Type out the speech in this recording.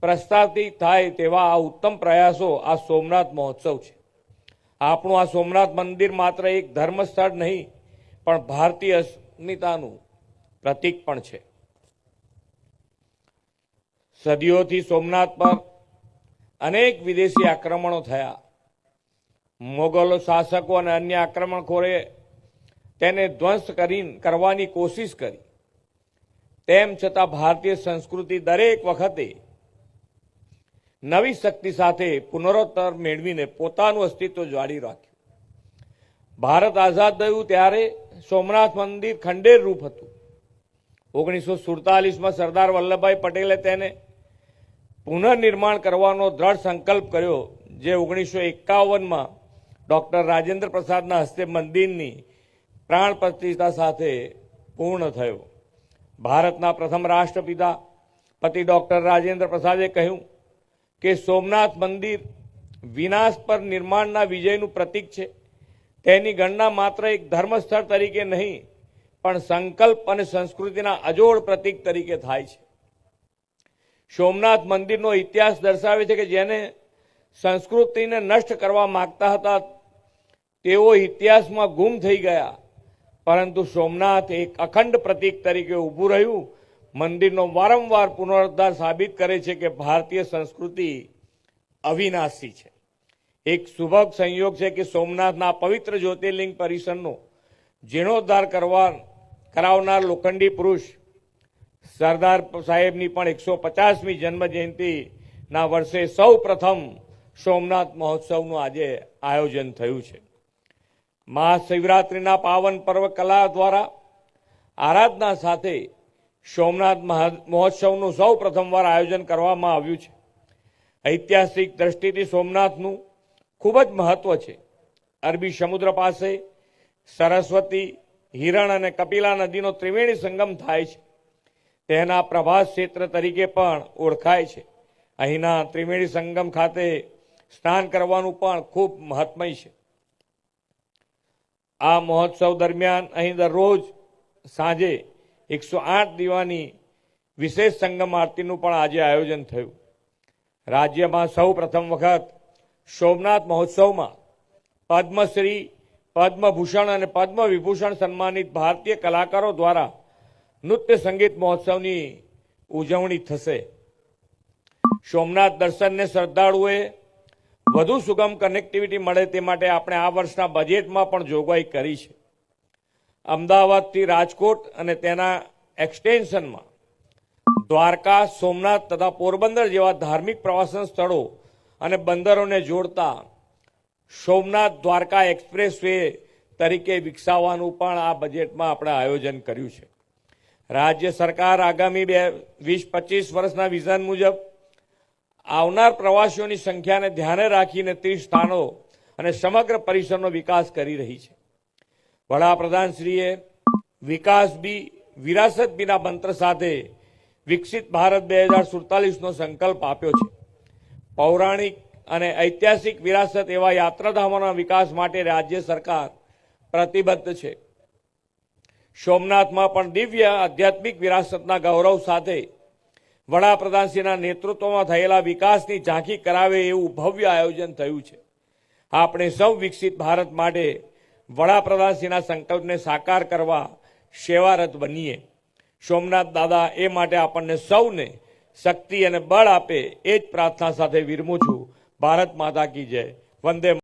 પ્રસ્થાપિત થાય તેવા આ ઉત્તમ પ્રયાસો આ સોમનાથ મહોત્સવ છે। આપણું આ સોમનાથ મંદિર માત્ર એક ધર્મસ્થળ નહીં પણ ભારતીય અસ્મિતાનું પ્રતીક પણ છે। સદીઓથી સોમનાથ પર અનેક વિદેશી આક્રમણો થયા। મોગલો શાસકો અને અન્ય આક્રમણખોરે તેને ધ્વંસ કરવાની કોશિશ કરી। તેમ છતાં ભારતીય સંસ્કૃતિ દરેક વખતે નવી શક્તિ સાથે પુનરુત્થાન મેળવીને પોતાનું અસ્તિત્વ જાળવી રાખ્યું। ભારત આઝાદ થયું ત્યારે સોમનાથ મંદિર ખંડેર રૂપ હતું। 1947માં સરદાર વલ્લભભાઈ પટેલે તેને પુનર્નિર્માણ કરવાનો દ્રઢ સંકલ્પ કર્યો, જે 1951માં ડૉક્ટર રાજેન્દ્ર પ્રસાદના હસ્તે મંદિરની પ્રાણ પ્રતિષ્ઠા સાથે પૂર્ણ થયો। ભારતના પ્રથમ રાષ્ટ્રપિતા પતિ ડૉક્ટર રાજેન્દ્ર પ્રસાદે કહ્યું કે સોમનાથ મંદિર વિનાશ પર નિર્માણના વિજયનું પ્રતીક છે। તેની ગણના માત્ર એક ધર્મસ્થળ તરીકે નહીં પણ સંકલ્પ અને સંસ્કૃતિના અજોડ પ્રતીક તરીકે થાય છે। સોમનાથ મંદિરનો ઇતિહાસ દર્શાવે છે કે જેને સંસ્કૃતિને નષ્ટ કરવા માંગતા હતા તેઓ ઇતિહાસમાં ગુમ થઈ ગયા, પરંતુ સોમનાથ એક અખંડ પ્રતીક તરીકે ઊભું રહ્યું। મંદિરનો વારંવાર પુનરુદ્ધાર સાબિત કરે છે કે ભારતીય સંસ્કૃતિ અવિનાશી છે। એક શુભ સંયોગ છે કે સોમનાથના પવિત્ર જ્યોતિર્લિંગ પરિસરનો જીર્ણોદ્ધાર કરાવનાર લોખંડી પુરુષ સરદાર સાહેબની પણ 150મી જન્મ જયંતિના વર્ષે સૌ પ્રથમ સોમનાથ મહોત્સવનું આજે આયોજન થયું છે। મહાશિવરાત્રિના પાવન પર્વ કલા દ્વારા આરાધના સાથે સોમનાથ મહોત્સવનું સૌ પ્રથમવાર આયોજન કરવામાં આવ્યું છે। ઐતિહાસિક દ્રષ્ટિથી સોમનાથનું ખૂબ જ મહત્વ છે। અરબી સમુદ્ર પાસે સરસ્વતી, હિરણ અને કપિલા નદીનો ત્રિવેણી સંગમ થાય છે। તેના પ્રભાસ ક્ષેત્ર તરીકે પણ ઓળખાય છે। અહીંના ત્રિવેણી સંગમ ખાતે સ્નાન કરવાનું પણ ખૂબ મહાત્મય છે। આ મહોત્સવ દરમિયાન અહીં દરરોજ સાંજે 108 દીવાની વિશેષ સંગમ આરતીનું પણ આજે આયોજન થયું। રાજ્યમાં સૌ પ્રથમ વખત સોમનાથ મહોત્સવમાં પદ્મશ્રી, પદ્મભૂષણ અને પદ્મ વિભૂષણ સન્માનિત ભારતીય કલાકારો દ્વારા નૃત્ય સંગીત મહોત્સવની ઉજવણી થશે। સોમનાથ દર્શનને શ્રદ્ધાળુઓએ વધુ સુગમ કનેક્ટિવિટી મળે તે માટે આપણે આ વર્ષના બજેટમાં પણ જોગવાઈ કરી છે। અમદાવાદથી રાજકોટ અને તેના એક્સટેન્શનમાં દ્વારકા, સોમનાથ તથા પોરબંદર જેવા ધાર્મિક પ્રવાસન સ્થળો અને બંદરોને જોડતા સોમનાથ દ્વારકા એક્સપ્રેસ વે તરીકે વિકસાવવાનું પણ આ બજેટમાં આપણે આયોજન કર્યું છે। રાજ્ય સરકાર આગામી 20-25 વર્ષના વિઝન મુજબ આવનાર પ્રવાસીઓની સંખ્યાને ધ્યાને રાખીને 30 સ્થાનો અને સમગ્ર પરિસરનો વિકાસ કરી રહી છે। વડાપ્રધાનશ્રીએ વિકાસ બી વિરાસત બીના મંત્ર સાથે વિકસિત ભારત 2047નો સંકલ્પ આપ્યો છે। પૌરાણિક અને ઐતિહાસિક વિરાસત એવા યાત્રાધામોના વિકાસ માટે રાજ્ય સરકાર પ્રતિબદ્ધ છે। સોમનાથમાં પણ દિવ્ય આધ્યાત્મિક વિરાસતના ગૌરવ સાથે વડાપ્રધાનશ્રીના નેતૃત્વમાં થયેલા વિકાસની ઝાંખી કરાવે એવું ભવ્ય આયોજન થયું છે। આપણે સૌ વિકસિત ભારત માટે વડાપ્રધાનશ્રીના સંકલ્પને સાકાર કરવા સેવારત બનીએ। સોમનાથ દાદા એ માટે આપણને સૌને શક્તિ અને બળ આપે એ જ પ્રાર્થના સાથે વિરમું છું। ભારત માતા કી જય। વંદે